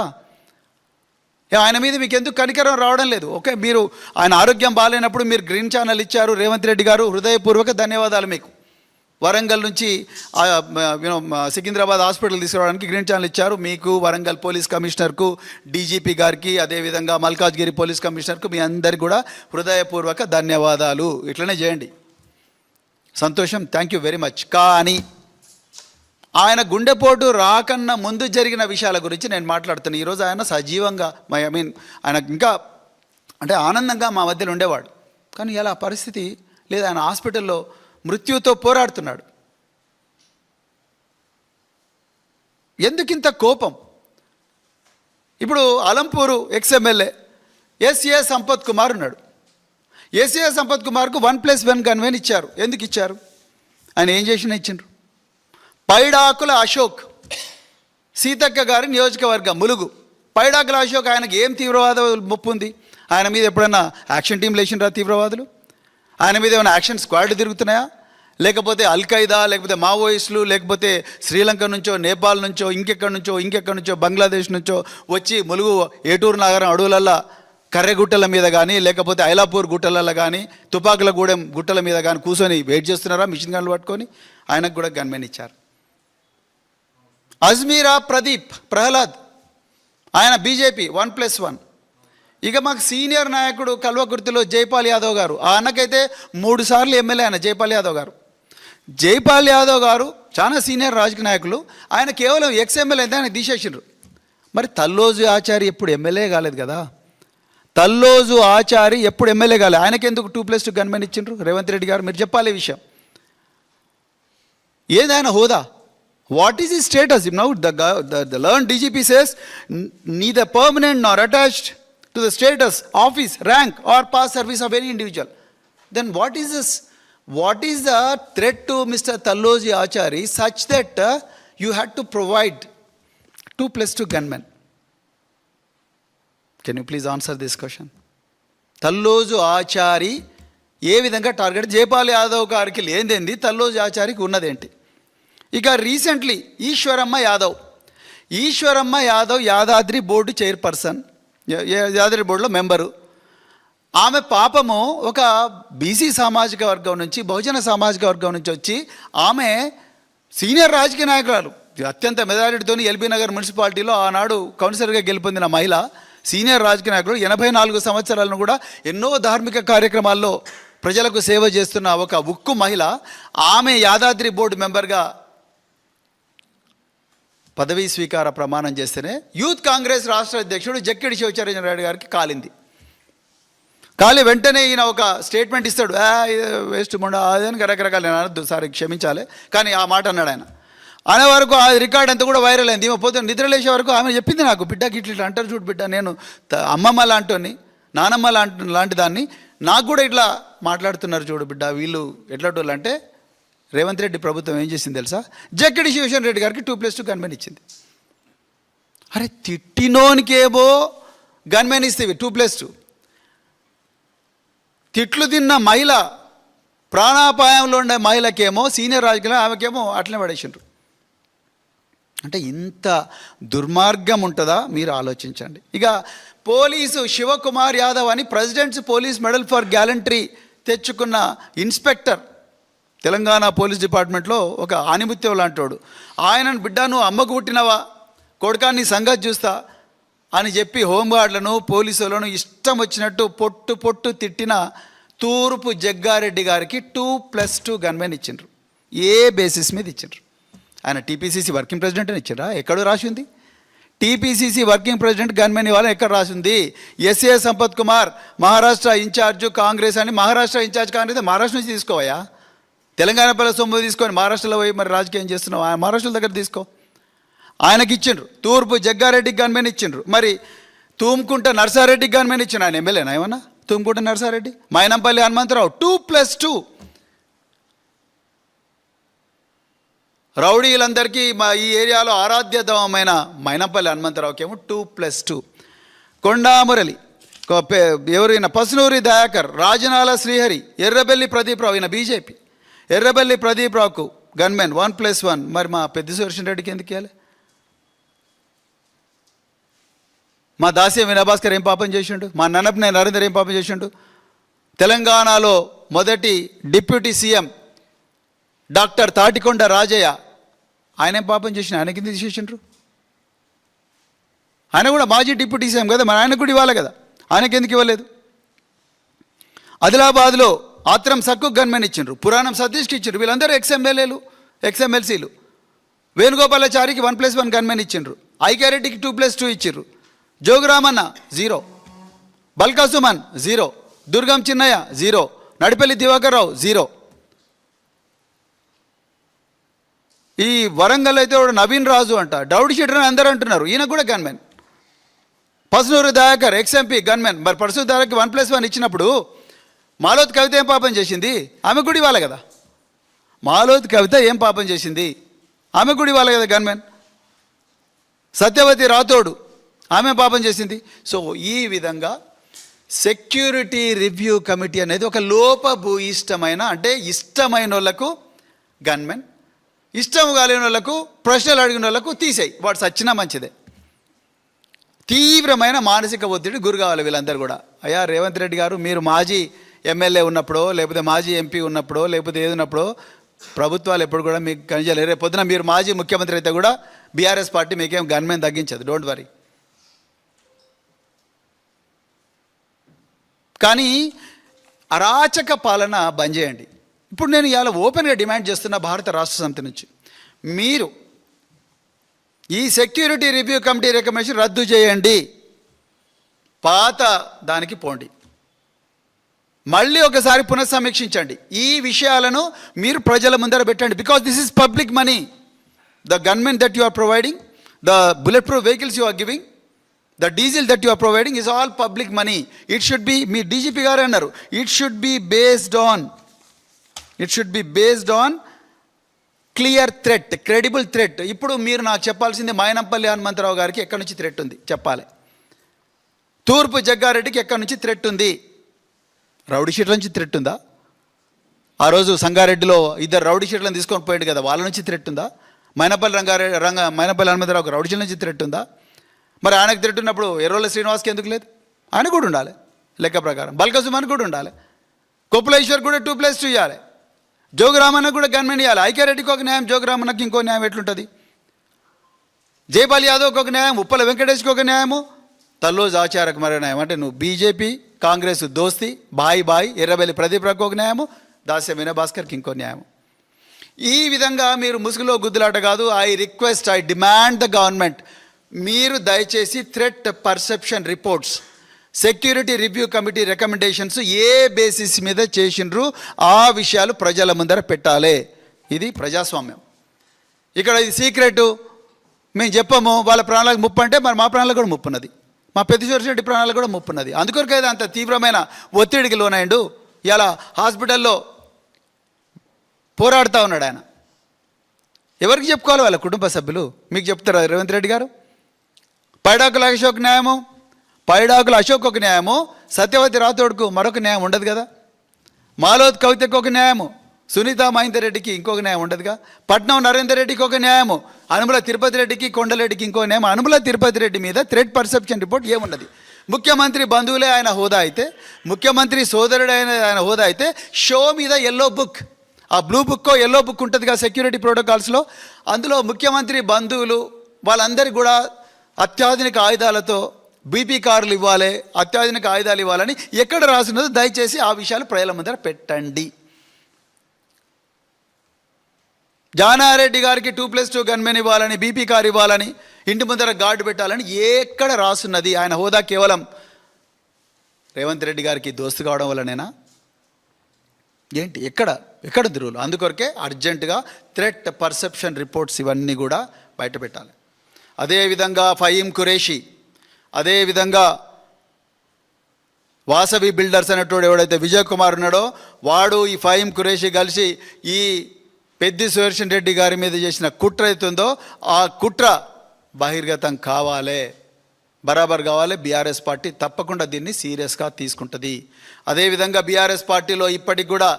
ఆయన మీద మీకు ఎందుకు కనికరం రావడం లేదు? ఓకే, మీరు ఆయన ఆరోగ్యం బాగాలేనప్పుడు మీరు గ్రీన్ ఛానల్ ఇచ్చారు రేవంత్ రెడ్డి గారు, హృదయపూర్వక ధన్యవాదాలు మీకు. వరంగల్ నుంచి సికింద్రాబాద్ హాస్పిటల్ తీసుకురావడానికి గ్రీన్ ఛానల్ ఇచ్చారు. మీకు, వరంగల్ పోలీస్ కమిషనర్కు, డీజీపీ గారికి, అదేవిధంగా మల్కాజ్గిరి పోలీస్ కమిషనర్కు మీ అందరికి కూడా హృదయపూర్వక ధన్యవాదాలు. ఇట్లనే చేయండి. సంతోషం, థ్యాంక్ యూ వెరీ మచ్. కానీ ఆయన గుండెపోటు రాకన్నా ముందు జరిగిన విషయాల గురించి నేను మాట్లాడుతున్నాను. ఈరోజు ఆయన సజీవంగా ఆయన ఇంకా అంటే ఆనందంగా మా మధ్యలో ఉండేవాడు. కానీ ఇలా పరిస్థితి లేదు. ఆయన హాస్పిటల్లో మృత్యుతో పోరాడుతున్నాడు. ఎందుకింత కోపం? ఇప్పుడు అలంపూరు ఎక్స్ఎమ్మెల్యే ఎస్ఏ సంపత్ కుమార్ ఉన్నాడు. ఎస్ఏ సంపత్ కుమార్కు 1+1 గన్మెన్ ఇచ్చారు. ఎందుకు ఇచ్చారు? ఆయన ఏం చేసినా ఇచ్చిండ్రు. పైడాకుల అశోక్, సీతక్క గారి నియోజకవర్గం ములుగు. పైడాకుల అశోక్ ఆయనకి ఏం తీవ్రవాద ముప్పు ఉంది? ఆయన మీద ఎప్పుడైనా యాక్షన్ టీం లేచిండ్రా తీవ్రవాదులు? ఆయన మీద ఏమైనా యాక్షన్ స్క్వాడ్లు తిరుగుతున్నాయా? లేకపోతే అల్ఖైదా, లేకపోతే మావోయిస్టులు, లేకపోతే శ్రీలంక నుంచో, నేపాల్ నుంచో, ఇంకెక్కడి నుంచో బంగ్లాదేశ్ నుంచో వచ్చి ములుగు ఏటూరు నగరం అడవులల్లో కర్రెగుట్టల మీద కానీ, లేకపోతే ఐలాపూర్ గుట్టలలో కానీ, తుపాకులగూడెం గుట్టల మీద కానీ కూర్చొని వెయిట్ చేస్తున్నారా మిషన్ గన్లు పట్టుకొని? ఆయనకు కూడా గన్మెన్ ఇచ్చారు. అజ్మీరా ప్రదీప్ ప్రహ్లాద్, ఆయన బీజేపీ 1+1. ఇక మాకు సీనియర్ నాయకుడు కల్వకుర్తిలో జైపాల్ యాదవ్ గారు, ఆ అన్నకైతే 3 సార్లు ఎమ్మెల్యే. ఆయన జైపాల్ యాదవ్ గారు చాలా సీనియర్ రాజకీయ నాయకులు. ఆయన కేవలం ఎక్స్ఎమ్మెల్యే అయితే ఆయన తీసేసిండ్రు. మరి తల్లోజు ఆచారి ఎప్పుడు ఎమ్మెల్యే కాలేదు కదా? తల్లోజు ఆచారి ఎప్పుడు ఎమ్మెల్యే కాలేదు. ఆయనకెందుకు 2+2 గన్మెన్ ఇచ్చిండ్రు? రేవంత్ రెడ్డి గారు మీరు చెప్పాలి ఈ విషయం. ఏదైనా హోదా? What is his status? Now the learned DGP says neither permanent nor attached to the status, office, rank or past service of any individual. Then what is this? What is the threat to Mr. Talloji Achari such that you had to provide 2+2 gunmen? Can you please answer this question? Talloji Achari ఏ విధంగా target? Jaipal Yadav గారికి లేనిదేంది, తల్లోజు ఆచారికి ఉన్నదేంటి? ఇక recently Eshwaramma Yadav Yadadri board chairperson, Yadadri బోర్డులో member. ఆమె పాపము ఒక BC సామాజిక వర్గం నుంచి, బహుజన సామాజిక వర్గం నుంచి వచ్చి ఆమె సీనియర్ రాజకీయ నాయకురాలు, అత్యంత మెజారిటీతో ఎల్బీ నగర్ మున్సిపాలిటీలో ఆనాడు కౌన్సిలర్గా గెలుపొందిన మహిళ, సీనియర్ రాజకీయ నాయకుడు, 84 సంవత్సరాలను కూడా ఎన్నో ధార్మిక కార్యక్రమాల్లో ప్రజలకు సేవ చేస్తున్న ఒక ఉక్కు మహిళ. ఆమె యాదాద్రి బోర్డు మెంబర్గా పదవీ స్వీకార ప్రమాణం చేస్తేనే యూత్ కాంగ్రెస్ రాష్ట్ర అధ్యక్షుడు జక్కిడి శివచరణ్ గారికి కాలింది. కాలి వెంటనే ఈయన ఒక స్టేట్మెంట్ ఇస్తాడు, వేస్ట్ ముండా అదని రకరకాల, నేను అనద్దు సారీ క్షమించాలి, కానీ ఆ మాట అన్నాడు ఆయన. అనే వరకు ఆ రికార్డ్ అంతా కూడా వైరల్ అయింది. ఈమె పొద్దున్న నిద్రలేసే వరకు ఆమె చెప్పింది నాకు, బిడ్డకి ఇట్లా అంటారు చూడు బిడ్డ, నేను అమ్మమ్మ లాంటి నానమ్మ లాంటి దాన్ని, నాకు కూడా ఇట్లా మాట్లాడుతున్నారు చూడు బిడ్డ, వీళ్ళు ఎట్లాంటి అంటే రేవంత్ రెడ్డి ప్రభుత్వం ఏం చేసింది తెలుసా? జక్కిడి శివశరణ్ రెడ్డి గారికి 2+2 గన్మెన్ ఇచ్చింది. అరే తిట్టినోనికేమో గన్మెన్ ఇస్తేవి 2+2, తిట్లు తిన్న మహిళ, ప్రాణాపాయంలో ఉండే మహిళకేమో, సీనియర్ రాజకీయ ఆమెకేమో అట్లనే పడేసిండ్రు. అంటే ఇంత దుర్మార్గం ఉంటుందా? మీరు ఆలోచించండి. ఇక పోలీసు శివకుమార్ యాదవ్ అని presidents police medal for gallantry తెచ్చుకున్న ఇన్స్పెక్టర్, తెలంగాణ పోలీస్ డిపార్ట్మెంట్లో ఒక ఆనిముత్యం లాంటోడు. ఆయనను బిడ్డ నువ్వు అమ్మకు పుట్టినవా, కొడుకాన్ని సంగతి చూస్తా అని చెప్పి హోంగార్డులను, పోలీసులను ఇష్టం వచ్చినట్టు పొట్టు తిట్టిన తూర్పు జగ్గారెడ్డి గారికి 2+2 గన్మెన్ ఇచ్చిండ్రు. ఏ బేసిస్ మీద ఇచ్చిండ్రు? ఆయన టీపీసీసీ వర్కింగ్ ప్రెసిడెంట్ అని ఇచ్చిండ్రా? ఎక్కడో రాసి ఉంది టీపీసీసీ వర్కింగ్ ప్రెసిడెంట్ గన్మెన్ ఇవ్వాలని ఎక్కడ రాసింది? ఎస్ఏ సంపత్ కుమార్ మహారాష్ట్ర ఇన్ఛార్జ్ కాంగ్రెస్ అని, మహారాష్ట్ర ఇన్ఛార్జ్ కాంగ్రెస్ మహారాష్ట్ర నుంచి తీసుకోవా? తెలంగాణ పిల్లల సొమ్ము తీసుకొని మహారాష్ట్రలో పోయి మరి రాజకీయం చేస్తున్నావు, మహారాష్ట్ర దగ్గర తీసుకో. ఆయనకి ఇచ్చిండ్రు. తూర్పు జగ్గారెడ్డికి గన్మెన్ ఇచ్చిండ్రు. మరి తూముకుంట నర్సారెడ్డికి గన్మెన్ ఇచ్చిండు. ఆయన ఎమ్మెల్యేనా ఏమన్నా? తూముకుంట నర్సారెడ్డి. మైనంపల్లి హనుమంతరావు 2+2. రౌడీలందరికీ మా ఈ ఏరియాలో ఆరాధ్యతమైన మైనంపల్లి హనుమంతరావుకేమో 2+2. కొండామురళి, ఎవరైనా పసునూరి దయాకర్, రాజనాల శ్రీహరి, ఎర్రబెల్లి ప్రదీప్రావు, ఈయన బీజేపీ, ఎర్రబెల్లి ప్రదీప్రావుకు గన్మెన్ 1+1. మరి మా పెద్ద సుదర్శన్ రెడ్డికి ఎందుకు ఇవ్వాలి? మా దాస్య వినయభాస్కర్ ఏం పాపం చేసిండు? మా నన్నపనే నరేందర్ ఏం పాపం చేసిండు? తెలంగాణలో మొదటి deputy CM doctor Tatikonda Rajaiah, ఆయనేం పాపం చేసిన, ఆయనకి ఎందుకు తీసేసిండ్రు? ఆయన కూడా మాజీ డిప్యూటీ సీఎం కదా, మరి ఆయనకు కూడా ఇవ్వాలి కదా, ఆయనకి ఎందుకు ఇవ్వలేదు? ఆదిలాబాద్లో ఆత్రం సక్కు గన్మెన్ ఇచ్చిండ్రు, పురాణం సతీష్కి ఇచ్చిండ్రు, వీళ్ళందరూ ఎక్స్ఎమ్మెల్యేలు ఎక్స్ఎమ్మెల్సీలు. వేణుగోపాలాచారికి 1+1 గన్మెన్ ఇచ్చిండ్రు, ఐక్యారెడ్డికి 2+2 ఇచ్చిండ్రు, జోగురామన్న 0, బల్కా సుమన్ 0, దుర్గం చిన్నయ్య 0, నడిపల్లి దివాకర్ రావు 0. ఈ వరంగల్ అయితే నవీన్ రాజు అంట, డౌడ్ షీటర్ అని అందరూ అంటున్నారు, ఈయన కూడా gunmen. Pasunuru Dayakar ex-MP gunmen. మరి పసునూరు దయాకర్కి 1+1 ఇచ్చినప్పుడు మాలోత్ కవిత ఏం పాపం చేసింది? ఆమె కూడా ఇవ్వాలి కదా. మాలోత్ కవిత ఏం పాపం చేసింది? ఆమె కూడా ఇవ్వాలి కదా గన్మెన్. సత్యవతి రాథోడు ఆమె పాపం చేసింది. సో ఈ విధంగా సెక్యూరిటీ రివ్యూ కమిటీ అనేది ఒక లోపభూయిష్టమైన, అంటే ఇష్టమైన వాళ్ళకు గన్మెన్, ఇష్టం కాలేని వాళ్ళకు, ప్రశ్నలు అడిగిన వాళ్ళకు తీసేయి, వాడు సచ్చినా మంచిదే. తీవ్రమైన మానసిక ఒత్తిడి గురి కావాలి వీళ్ళందరూ కూడా. అయ్యా రేవంత్ రెడ్డి గారు, మీరు మాజీ ఎమ్మెల్యే ఉన్నప్పుడో, లేకపోతే మాజీ ఎంపీ ఉన్నప్పుడో, లేకపోతే ఏది ఉన్నప్పుడో ప్రభుత్వాలు ఎప్పుడు కూడా మీకు కనిపించలేదు. రేపు పొద్దున మీరు మాజీ ముఖ్యమంత్రి అయితే కూడా బీఆర్ఎస్ పార్టీ మీకేం గన్మెన్ తగ్గించదు, డోంట్ వరీ. కానీ అరాచక పాలన బంద్ చేయండి. ఇప్పుడు నేను ఇవాళ ఓపెన్గా డిమాండ్ చేస్తున్న భారత రాష్ట్ర సమితి నుంచి, మీరు ఈ సెక్యూరిటీ రివ్యూ కమిటీ రికమెండేషన్ రద్దు చేయండి, పాత దానికి పోండి, మళ్ళీ ఒకసారి పునఃసమీక్షించండి. ఈ విషయాలను మీరు ప్రజల ముందర పెట్టండి. Because this is public money. The gunmen that you are providing, the bulletproof vehicles you are giving, the diesel that you are providing is all public money. It should be, మీ DGP గారు అన్నారు, it should be based on clear threat, credible threat. ఇప్పుడు మీరు నాకు చెప్పాల్సింది మైనంపల్లి హనుమంతరావు గారికి ఎక్కడి నుంచి థ్రెట్ ఉంది చెప్పాలి, తూర్పు జగ్గారెడ్డికి ఎక్కడి నుంచి థ్రెట్ ఉంది, రౌడీ షీట్ల నుంచి థ్రెట్ ఉందా? ఆ రోజు సంగారెడ్డిలో 2 రౌడీ షీట్లను తీసుకొని పోయాడు కదా, వాళ్ళ నుంచి థ్రెట్ ఉందా? మైనంపల్లి హనుమంతరావుకి రౌడీ షీట్ల నుంచి థ్రెట్ ఉందా? మరి ఆయనకు థ్రెట్ ఉన్నప్పుడు ఎర్రోళ్ళ శ్రీనివాస్కి ఎందుకు లేదు? ఆయన కూడా ఉండాలి లెక్క ప్రకారం. బల్కా సుమన్ కూడా ఉండాలి, కొప్పులేశ్వర్ కూడా 2+2 ఇవ్వాలి, జోగురామన్నకు కూడా గన్మెన్ ఇవ్వాలి. ఐక్యారెడ్డికి ఒక న్యాయం, జోగురామన్నకి ఇంకో న్యాయం ఎట్లుంటుంది? జైపాల్ యాదవ్కి ఒక న్యాయం, ఉప్పల వెంకటేష్కి ఒక న్యాయము, తల్లోజ్ ఆచారకు మరో న్యాయం. అంటే నువ్వు బీజేపీ కాంగ్రెస్ దోస్తి, బాయ్ ఎర్రబెల్లి ప్రదీప్రావుకి ఒక న్యాయము, దాస్య వినయభాస్కర్కి ఇంకో న్యాయం. ఈ విధంగా మీరు ముసుగులో గుద్దులాట కాదు. ఐ డిమాండ్ ద గవర్నమెంట్, మీరు దయచేసి threat perception reports, security review committee recommendations ఏ బేసిస్ మీద చేసిండ్రు ఆ విషయాలు ప్రజల ముందర పెట్టాలి. ఇది ప్రజాస్వామ్యం. ఇక్కడ ఇది సీక్రెట్, మేము చెప్పము, వాళ్ళ ప్రాణాలకు ముప్పు అంటే మరి మా ప్రాణాలకు కూడా ముప్పు ఉన్నది, మా పెద్దిశ్వరరెడ్డి ప్రాణాలకు కూడా ముప్పు ఉన్నది. అందుకొరకైతే అంత తీవ్రమైన ఒత్తిడికి లోనైండు. ఇలా హాస్పిటల్లో పోరాడుతూ ఉన్నాడు ఆయన. ఎవరికి చెప్పుకోవాలి? వాళ్ళ కుటుంబ సభ్యులు. మీకు చెప్తారా రేవంత్ రెడ్డి గారు? పైడాకుల అశోక్ న్యాయము, పైడాకుల అశోక్ ఒక న్యాయము, సత్యవతి రాథోడ్కు మరొక న్యాయం ఉండదు కదా, మాలోత్ కవితకు ఒక న్యాయము, సునీత మహేందర్ రెడ్డికి ఇంకొక న్యాయం ఉండదుగా, పట్నం నరేందర్ రెడ్డికి ఒక న్యాయము, అనుముల తిరుపతి రెడ్డికి కొండలరెడ్డికి ఇంకో న్యాయం. అనుముల తిరుపతి రెడ్డి మీద థ్రెట్ పర్సెప్షన్ రిపోర్ట్ ఏమున్నది? ముఖ్యమంత్రి బంధువులే ఆయన హోదా అయితే, ముఖ్యమంత్రి సోదరుడు ఆయన హోదా అయితే, షో మీద ఎల్లో బుక్, ఆ బ్లూ బుక్కో ఎల్లో బుక్ ఉంటుందిగా సెక్యూరిటీ ప్రోటోకాల్స్లో, అందులో ముఖ్యమంత్రి బంధువులు వాళ్ళందరికీ కూడా అత్యాధునిక ఆయుధాలతో బీపీ కార్లు ఇవ్వాలి, అత్యాధునిక ఆయుధాలు ఇవ్వాలని ఎక్కడ రాసినదో దయచేసి ఆ విషయాలు ప్రజల ముందర పెట్టండి. జానారెడ్డి గారికి 2+2 గన్మెన్ ఇవ్వాలని, బీపీ కార్ ఇవ్వాలని, ఇంటి ముందర గార్డు పెట్టాలని ఎక్కడ రాసున్నది? ఆయన హోదా కేవలం రేవంత్ రెడ్డి గారికి దోస్తు కావడం వల్లనేనా? ఏంటి ఎక్కడ రూల్? అందుకొరకే అర్జెంటుగా థ్రెట్ పర్సెప్షన్ రిపోర్ట్స్ ఇవన్నీ కూడా బయట పెట్టాలి. అదేవిధంగా ఫహీం ఖురేషి, అదేవిధంగా వాసవి బిల్డర్స్ అనేటోడు ఎవడైతే విజయ్ కుమార్ ఉన్నాడో వాడు, ఈ ఫహీం ఖురేషి కలిసి ఈ పెద్ది సుదర్శన్ రెడ్డి గారి మీద చేసిన కుట్ర అవుతుందో ఆ కుట్ర బహిర్గతం కావాలి, బరాబర్ కావాలి. బీఆర్ఎస్ పార్టీ తప్పకుండా దీన్ని సీరియస్గా తీసుకుంటుంది. అదేవిధంగా బీఆర్ఎస్ పార్టీలో ఇప్పటికి కూడా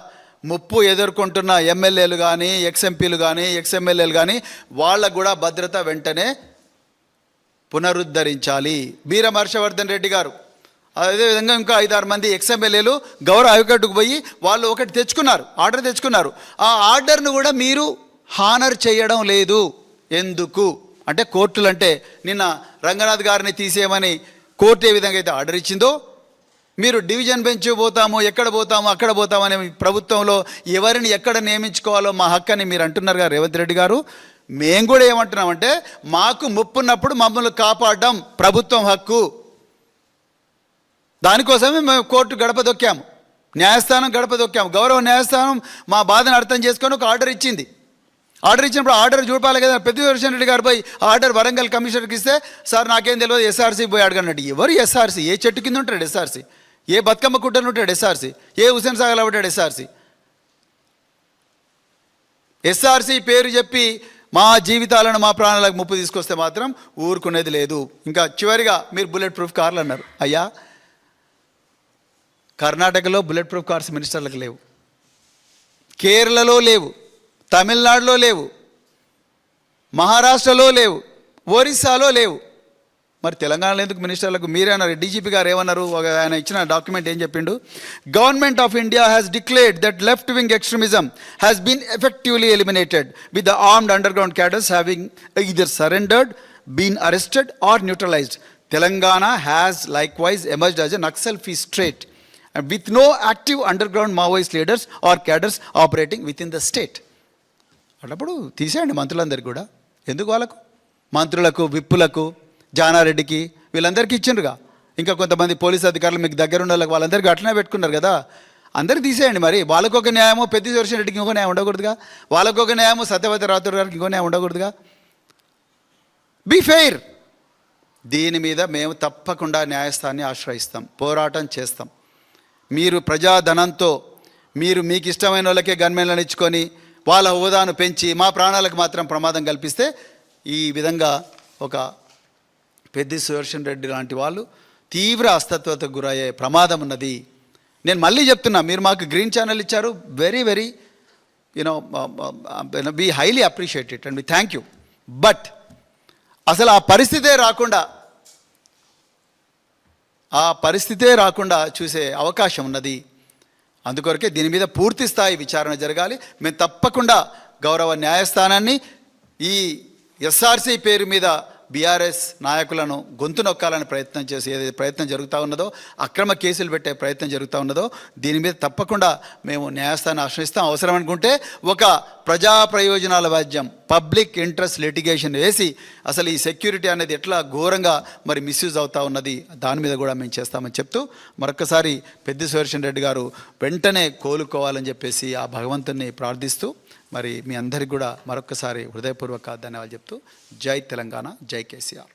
ముప్పు ఎదుర్కొంటున్న ఎమ్మెల్యేలు కానీ, ఎక్స్ఎంపీలు కానీ, ఎక్స్ఎమ్మెల్యేలు కానీ, వాళ్ళకు కూడా భద్రత వెంటనే పునరుద్ధరించాలి. బీరం హర్షవర్ధన్ రెడ్డి గారు అదేవిధంగా ఇంకా 5-6 మంది ఎక్స్ఎమ్మెల్యేలు గౌరవ హైకోర్టుకు పోయి వాళ్ళు ఒకటి తెచ్చుకున్నారు, ఆర్డర్ తెచ్చుకున్నారు. ఆ ఆర్డర్ను కూడా మీరు హానర్ చేయడం లేదు. ఎందుకు అంటే కోర్టులు అంటే నిన్న రంగనాథ్ గారిని తీసేయమని కోర్టు ఏ విధంగా అయితే ఆర్డర్ ఇచ్చిందో, మీరు డివిజన్ బెంచ్ పోతాము, ఎక్కడ పోతాము, అక్కడ పోతామని ప్రభుత్వంలో ఎవరిని ఎక్కడ నియమించుకోవాలో మా హక్కు అని మీరు అంటున్నారు కదా రేవంత్ రెడ్డి గారు. మేము కూడా ఏమంటున్నామంటే మాకు ముప్పున్నప్పుడు మమ్మల్ని కాపాడడం ప్రభుత్వం హక్కు. దానికోసమే మేము కోర్టు గడప దొక్కాము, న్యాయస్థానం గడప దొక్కాము. గౌరవ న్యాయస్థానం మా బాధను అర్థం చేసుకొని ఒక ఆర్డర్ ఇచ్చింది. ఆర్డర్ ఇచ్చినప్పుడు ఆర్డర్ చూపాలి కదా. పెద్దిరెడ్డి రెడ్డి గారు పోయి ఆర్డర్ వరంగల్ కమిషనర్కి ఇస్తే సార్ నాకేం తెలియదు ఎస్ఆర్సీ పోయి అడగన్నట్టు. ఎవరు ఎస్ఆర్సీ? ఏ చెట్టు కింద ఉంటాడు ఎస్ఆర్సీ? ఏ బతుకమ్మ కుట్టను ఉంటాడు ఎస్ఆర్సీ? ఏ హుసేన్ సాగర్లో ఉంటాడు ఎస్ఆర్సీ? ఎస్ఆర్సీ పేరు చెప్పి మా జీవితాలను మా ప్రాణాలకు ముప్పు తీసుకొస్తే మాత్రం ఊరుకునేది లేదు. ఇంకా చివరిగా మీరు బుల్లెట్ ప్రూఫ్ కార్లు అన్నారు. అయ్యా, కర్ణాటకలో బుల్లెట్ ప్రూఫ్ కార్స్ మినిస్టర్లకు లేవు, కేరళలో లేవు, తమిళనాడులో లేవు, మహారాష్ట్రలో లేవు, ఒరిస్సాలో లేవు. మరి తెలంగాణలో ఎందుకు మినిస్టర్లకు? మీరే అన్నారు. డీజీపీ గారు ఏమన్నారు? ఆయన ఇచ్చిన డాక్యుమెంట్ ఏం చెప్పిండు? Government of India has declared that left wing extremism has been effectively eliminated with the armed underground cadres having either surrendered, been arrested or neutralized. Telangana has likewise emerged as a Naxal-free state with no active underground Maoist leaders or cadres operating within the state. అన్నప్పుడు తీసేయండి మంత్రులందరికీ కూడా. ఎందుకు వాళ్ళకు? మంత్రులకు, విప్పులకు, జానారెడ్డికి వీళ్ళందరికీ ఇచ్చిండ్రుగా. ఇంకా కొంతమంది police అధికారులు మీకు దగ్గర ఉన్న వాళ్ళకి వాళ్ళందరికీ అట్లనే పెట్టుకున్నారు కదా. అందరికీ తీసేయండి. మరి వాళ్ళకొక న్యాయమో పెద్దిరెడ్డి రెడ్డికి ఇంకో న్యాయం ఉండకూడదుగా? వాళ్ళకొక న్యాయమో సత్యవతి రాథోడ్ గారికి ఇంకో న్యాయం ఉండకూడదుగా? Be fair. దీని మీద మేము తప్పకుండా న్యాయస్థానాన్ని ఆశ్రయిస్తాం, పోరాటం చేస్తాం. మీరు ప్రజాధనంతో మీరు మీకు ఇష్టమైన వాళ్ళకే గన్మెన్లను ఇచ్చుకొని వాళ్ళ హోదాను పెంచి మా ప్రాణాలకు మాత్రం ప్రమాదం కల్పిస్తే ఈ విధంగా ఒక పెద్ది సుదర్శన్ రెడ్డి లాంటి వాళ్ళు తీవ్ర అస్తత్వతకు గురయ్యే ప్రమాదం ఉన్నది. నేను మళ్ళీ చెప్తున్నా, మీరు మాకు గ్రీన్ ఛానల్ ఇచ్చారు. Very very we highly appreciate it and we thank you. But అసలు ఆ పరిస్థితే రాకుండా చూసే అవకాశం ఉన్నది. అందుకొరకే దీని మీద పూర్తి స్థాయి విచారణ జరగాలి. మేము తప్పకుండా గౌరవ న్యాయస్థానాన్ని ఈ ఎస్ఆర్సీ పేరు మీద బీఆర్ఎస్ నాయకులను గొంతు నొక్కాలని ప్రయత్నం చేసి ఏదైతే ప్రయత్నం జరుగుతూ ఉన్నదో, అక్రమ కేసులు పెట్టే ప్రయత్నం జరుగుతూ ఉన్నదో, దీని మీద తప్పకుండా మేము న్యాయస్థానాన్ని ఆశ్రయిస్తాం. అవసరం అనుకుంటే ఒక ప్రజా ప్రయోజనాల వాద్యం, పబ్లిక్ ఇంట్రెస్ట్ లిటిగేషన్ వేసి అసలు ఈ సెక్యూరిటీ అనేది ఎట్లా ఘోరంగా మరి మిస్యూజ్ అవుతూ ఉన్నది దాని మీద కూడా మేము చేస్తామని చెప్తూ మరొకసారి పెద్ది సుదర్శన్ రెడ్డి గారు వెంటనే కోలుకోవాలని చెప్పేసి ఆ భగవంతుని ప్రార్థిస్తూ మరి మీ అందరికీ కూడా మరొకసారి హృదయపూర్వక ధన్యవాదాలు చెప్తూ జై తెలంగాణ, జై కేసీఆర్.